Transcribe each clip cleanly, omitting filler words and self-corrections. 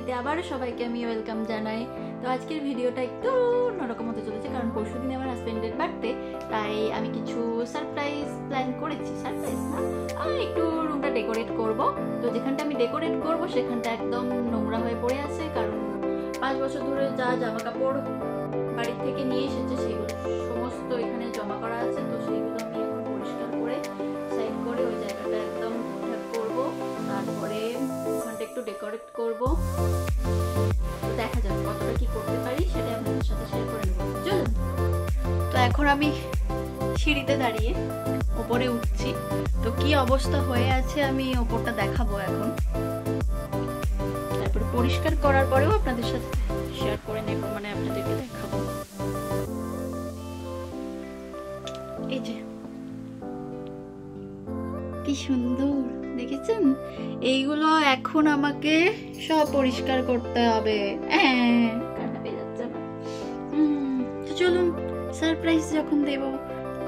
বাড়িতে আবারও সবাইকে আমি ওয়েলকাম জানাই। তো আজকের ভিডিওটা একটু অন্যরকম হতে চলেছে, কারণ পরশুদিন আমার হাজবেন্ডের বার্থডে, তাই আমি কিছু সারপ্রাইজ প্ল্যান করেছি। সারপ্রাইজ না, একটু রুমটা ডেকোরেট করব। তো যেখানটা আমি ডেকোরেট করব সেখানটা একদম নোংরা হয়ে পড়ে আছে, কারণ 5 বছর ধরে যা জামা কাপড় বাড়ি থেকে নিয়ে এসেছে সেগুলো সমস্ত এখানে জমা করা আছে। তো সেইগুলো আমি এখন পরিষ্কার করে সাইড করে ওই জায়গাটা একদম ঠিকঠাক করব, তারপরে ওখানটা একটু ডেকোরেট করব। তো দেখা যাক কতটা কি করতে পারি, সেটা আপনাদের সাথে শেয়ার করে নেব। চলুন। তো এখন আমি সিঁড়িতে দাঁড়িয়ে ওপরে উঠছি। তো কি অবস্থা হয়ে আছে আমি ওপরটা দেখাবো এখন, তারপরে পরিষ্কার করার পরেও আপনাদের সাথে শেয়ার করে নেব, মানে আপনাদেরকে দেখাবো। এই যে কি সুন্দর দেখেছেন, এইগুলো এখন আমাকে সব পরিষ্কার করতে হবে। কান্না পেয়ে যাচ্ছে আমার। তো চলুন, সারপ্রাইজ যখন দেব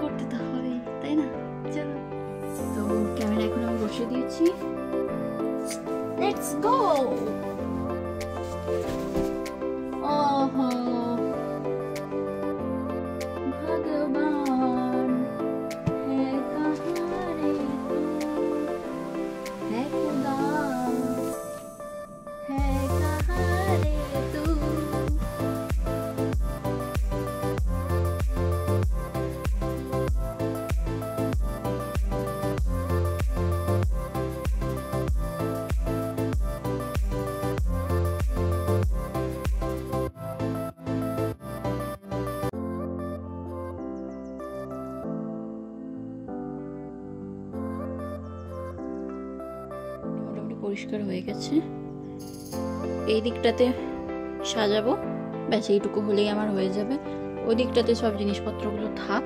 করতে তো হবে, তাই না? চলুন। তো ক্যামেরা এখন আমি বসিয়ে দিয়েছি, লেটস গো। ওহো ভগবান হে কাহারে তু, হে খুদা হে কাহারে তু। পরিষ্কার হয়ে গেছে, এই দিকটাতে সাজাবো, ব্যাস এইটুকু হলেই আমার হয়ে যাবে। ওই দিকটাতে সব জিনিসপত্রগুলো থাক।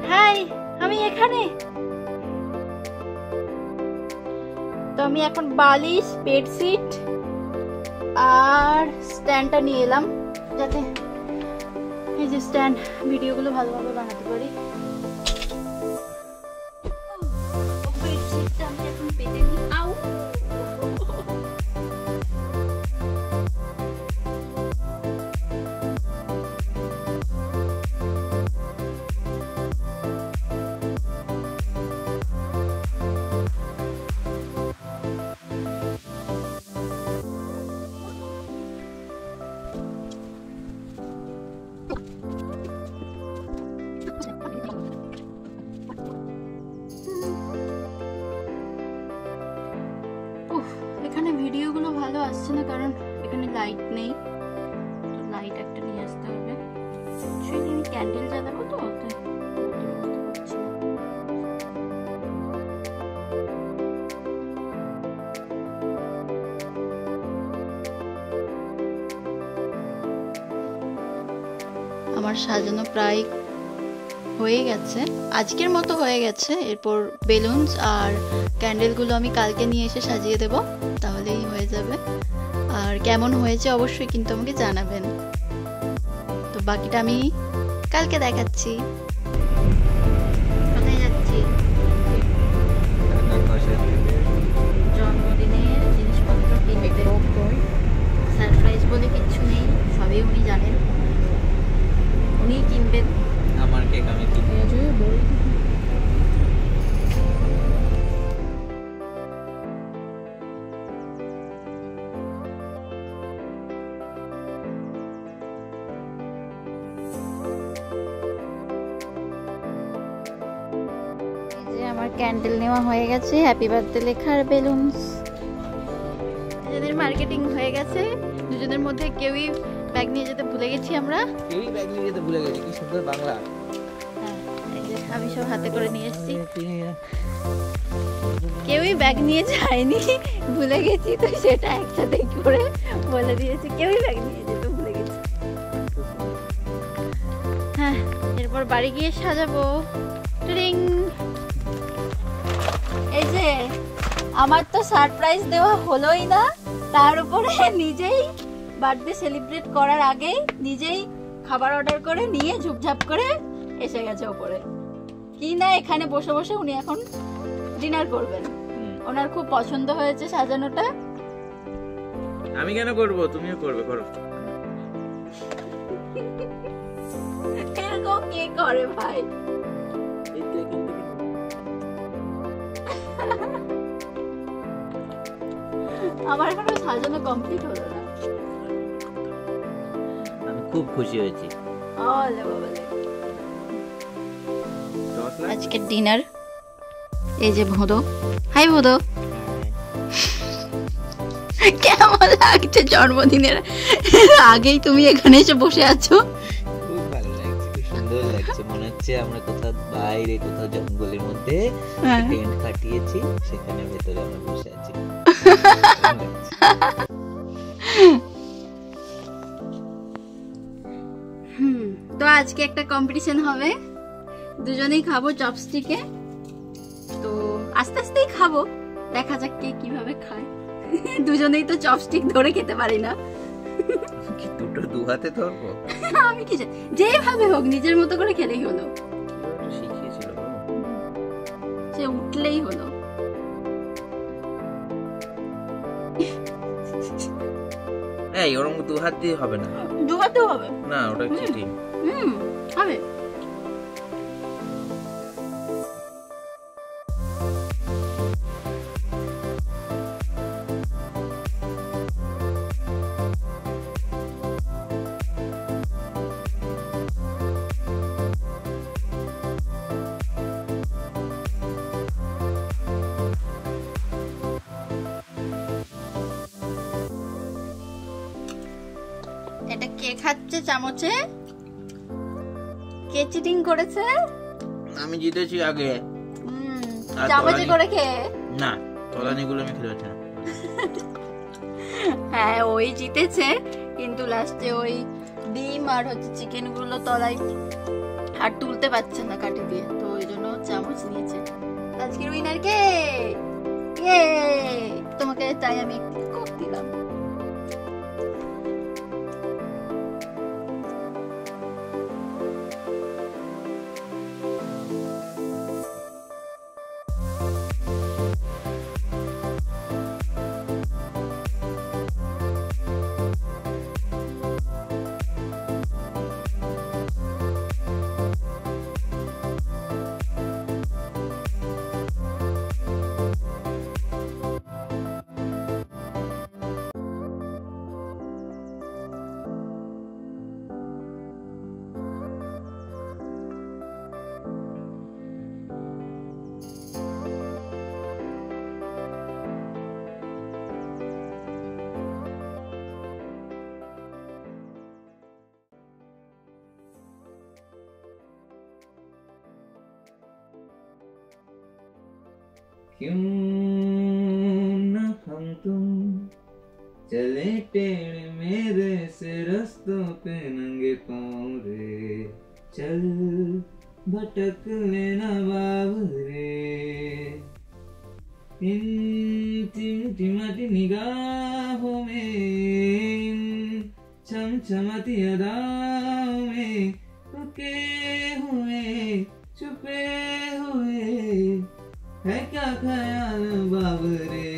হাই, আমি এখানে। তো আমি এখন বালিশ, বেডশিট আর স্ট্যান্ডটা নিয়ে এলাম, যাতে এই যে স্ট্যান্ড ভিডিওগুলো ভালোভাবে বানাতে পারি। এখানে ভিডিওগুলো ভালো আসছে না, কারণ এখানে লাইট নেই। তো লাইট একটা নিয়ে আসতে হবে। আমি ক্যান্ডেল জ্বালাবো, তো আমার সাজানো প্রায় হয়ে গেছে, আজকের মতো হয়ে গেছে। এরপর বেলুনস আর ক্যান্ডেলগুলো আমি কালকে নিয়ে এসে সাজিয়ে দেব, তাহলেই হয়ে যাবে। আর কেমন হয়েছে অবশ্যই কিন্তু আমাকে জানাবেন। তো বাকিটা আমি কালকে দেখাচ্ছি। কোথায় যাচ্ছি? জন্মদিনের জিনিসপত্র কিনতে। সারপ্রাইজ বলে কিচ্ছু নেই, সবই উনি জানেন, উনি কিনবেন। আমার কেক আমি কিনে আছি বল। আমার ক্যান্ডেল নেওয়া হয়ে গেছে, হ্যাপি বার্থডে লেখার বেলুনস। দুজনের মার্কেটিং হয়ে গেছে, দুজনের মধ্যে কেউই ব্যাগ নিয়ে যেতে ভুলে গেছি। আমরা কেউই ব্যাগ নিয়ে যেতে ভুলে গেছি। কি সুন্দর বাংলা। হ্যাঁ, এই যে আমি সব হাতে করে নিয়ে এসেছি। কেউই ব্যাগ নিয়ে যায়নি, ভুলে গেছি, তো সেটা একসাথে করে বলে দিয়েছি, কেউই ব্যাগ নিয়ে যেতে ভুলে গেছি। হ্যাঁ, এরপর বাড়ি গিয়ে সাজাবো। টিং। এই যে আমার তো সারপ্রাইজ দেওয়া হলোই না, তার উপরে নিজেই বার্থডে সেলিব্রেট করার আগেই নিজেই খাবার অর্ডার করে নিয়ে ঝুপঝাপ করে এসে গেছে ওপরে। কি না এখানে বসে বসে উনি এখন ডিনার করবেন। ওনার খুব পছন্দ হয়েছে সাজানোটা। আমি কেন করব, তুমিও করবে, করো। এরকম কে করে ভাই? আমার এখনো সাজানো কমপ্লিট হলো না। আমি খুব খুশি হয়েছি। আজকে ডিনার এই যে ভোদো। হাই ভোদো, কেমন লাগছে জন্মদিনের আগেই তুমি এখানে এসে বসে আছো? খুব ভালো লাগছে, খুব সুন্দর লাগছে। মনে হচ্ছে আমরা কোথাও বাইরে, কোথাও জঙ্গলের মধ্যে টেন্ট কাটিয়েছি, সেখানে ভেতরে আমরা বসে আছি। তো আজকে একটা কম্পিটিশন হবে, দুজনেই খাবো চপস্টিকে। তো আস্তে আস্তেই খাবো, দেখা যাক কে কিভাবে খায়। দুজনেই তো চপস্টিক ধরে খেতে পারি না। কি দুটো দু হাতে ধরবো? আমি কি যেভাবে হোক নিজের মতো করে খেলেই হলো। শিখিয়েছিল সে উঠলেই হলো। এই ওরকম দু হাত দিয়ে হবে না। দু হাতেও হবে না, ওটা চিটিং। হবে। এটা কে খাচ্ছে চামচে? কে চিটিং করেছে? আমি জিতেছি আগে। চামচে করে খেয়ে না, তলানিগুলো আমি খেতে পারছি না। হ্যাঁ, ওই জিতেছে, কিন্তু লাস্টে ওই ডিম আর হচ্ছে চিকেন গুলো তলায় আর তুলতে পারছে না কাটি দিয়ে, তো ওই জন্য চামচ নিয়েছে। আজকের উইনার কে? তোমাকে তাই আমি একটু কোক দিলাম। क्यों न हम तुम चले टेढ़े मेरे से रस्तों पे नंगे पाँव रे, चल भटक लेना बाबरे, इन टिमटिमाती निगाहों में, इन चमचमाती अदाओं में रुके हुए छुपे हुए है क्या ख्याल बाबरे।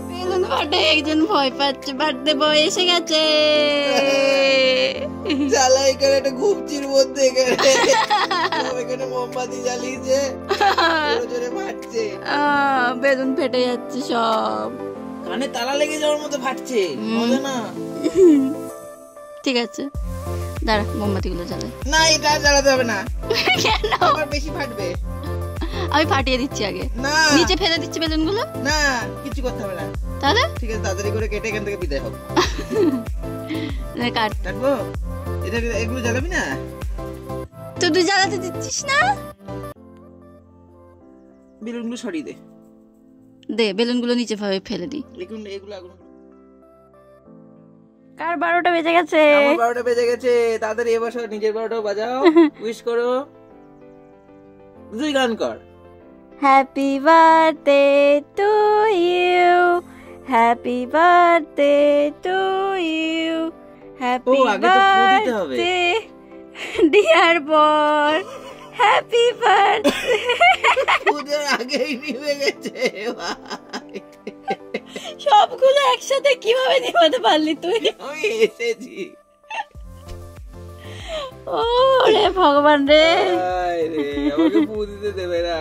বেলুন ফাটে, একজন ভয় পাচ্ছে, বার্থডে বয় এসে গেছে। জ্বালাই করে একটা ঘুপচির মধ্যে এখানে মোমবাতি জ্বালিয়েছে, জোরে ফাটছে, বেলুন ফেটে যাচ্ছে সব, কানে তালা লেগে যাওয়ার মতো ফাটছে, মজা না। ঠিক আছে, দাঁড়া মোমবাতি গুলো জ্বালাই। না, এটা জ্বালাতে হবে না, কেন? আবার বেশি ফাটবে। আমি ফাটিয়ে দিচ্ছি আগে, না নিচে ফেলে দিচ্ছি বেলুন গুলো। না, কিছু করতে হবে না। তাহলে ঠিক আছে, তাড়াতাড়ি করে কেটে এখান থেকে বিদায় হোক। কাটবো, এটা এগুলো জ্বালাবি না তো? তুই জ্বালাতে দিচ্ছিস না? বেলুনগুলো সরিয়ে দে, দে বেলুন গুলো নিচে ফেলে দি। এগুলো আগুন কার 12টা বেজে গেছে? আমার 12টা বেজে গেছে। তাড়াতাড়ি এ বসো, নিজের 12টাও বাজাও, উইশ করো, তুই গান কর। Happy birthday to you, happy birthday to you, happy birthday dear বর, হ্যাপি বার্থডে। পূজার আগেই নিভে গেছে ভাই। সবগুলো একসাথে কিভাবে নিভাতে পারলি তুই? আমি এসেছি। ও রে ভগবান রে, আমাকে পু দিতে দেবে না।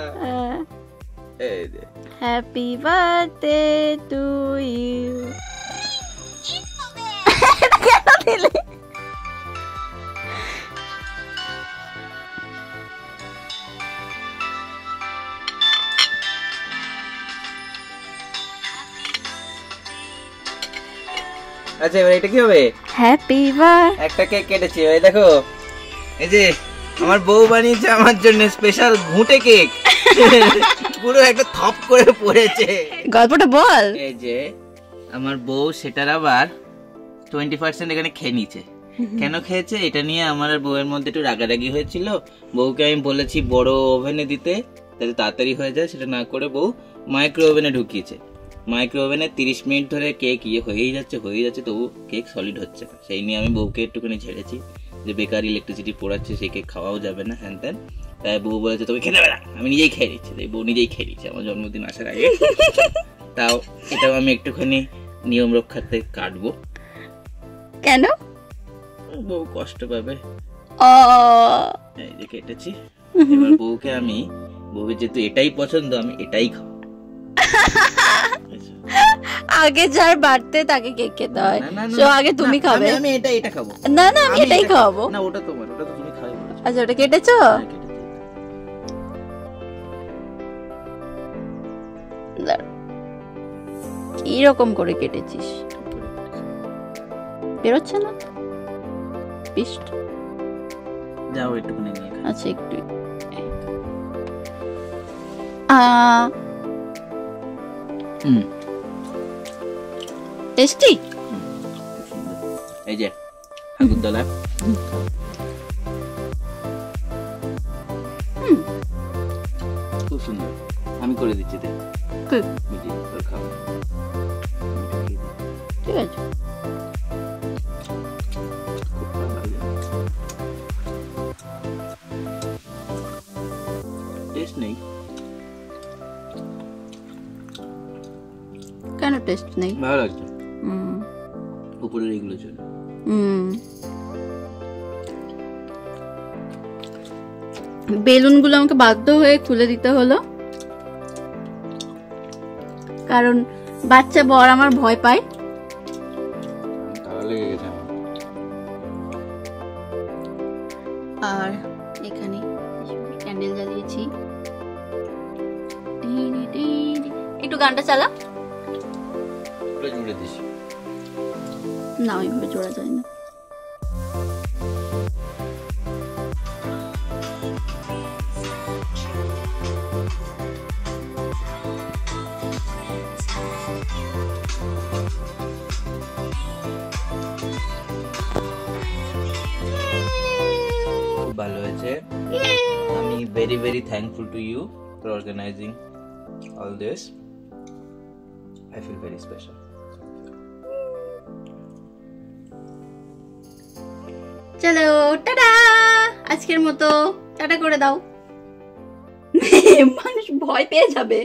Happy birthday to you. কেন দিলি? আচ্ছা এবার এটা কি হবে? Happy birthday. একটা কেক কেটেছি, এই দেখো, এই যে আমার বউ বানিয়েছে আমার জন্য স্পেশাল ঘুঁটে কেক। পুরো একটা থপ করে পড়েছে। গল্পটা বল। এই যে আমার বউ সেটার আবার 20% এখানে খেয়ে নিয়েছে। কেন খেয়েছে এটা নিয়ে আমার আর বউয়ের মধ্যে একটু রাগারাগি হয়েছিল। বউকে আমি বলেছি বড় ওভেনে দিতে, যাতে তাড়াতাড়ি হয়ে যায়, সেটা না করে বউ মাইক্রো ওভেনে ঢুকিয়েছে। মাইক্রো ওভেনে 30 মিনিট ধরে কেক হয়েই যাচ্ছে, তবু কেক সলিড হচ্ছে না। সেই নিয়ে আমি বউকে একটুখানি ছেড়েছি যে বেকার ইলেকট্রিসিটি পোড়াচ্ছে, সেই কেক খাওয়াও যাবে না, হ্যান ত্যান। তাই বউ বলেছে তুমি খেতে পারা, আমি নিজেই খেয়ে নিচ্ছি। তাই বউ নিজেই খেয়ে নিচ্ছে আমার জন্মদিন আসার আগে। তাও এটাও আমি একটুখানি নিয়ম রক্ষার্থে কাটবো। কেন? বউ কষ্ট পাবে। এই যে কেটেছি, এবার বউকে আমি, বউকে যেহেতু এটাই পছন্দ, আমি এটাই খাবো। আগে যার বাড়তে তাকে কেক খেতে হয়, তো আগে তুমি খাবে। আমি এটা খাবো। না না, আমি এটাই খাওয়াবো। না ওটা তোমার, ওটা তো তুমি খাবে বলেছো। আচ্ছা ওটা কেটেছো? কি রকম করে কেটেছিস? বেরোচ্ছে না পিস্ট? যাও একটুখানি নিয়ে। আচ্ছা একটু। টেস্টি। এই যে আগরতলা খুব সুন্দর, আমি করে দিচ্ছি। ঠিক আছে। টেস্ট নেই কেন? টেস্ট নেই, ভালো লাগছে। উপরের এইগুলো চলে। বেলুন গুলো আমাকে বাধ্য হয়ে খুলে দিতে হলো, কারণ বাচ্চা বর আমার ভয় পায়। আর এখানে ক্যান্ডেল জ্বালিয়েছি। একটু গানটা চালা। না ওইভাবে জোড়া যায় না। ভালো হয়েছে। আমি very very thankful to you for organizing all this. I feel very special. চলো টাটা, আজকের মতো টাটা করে দাও। মানুষ ভয় পেয়ে যাবে।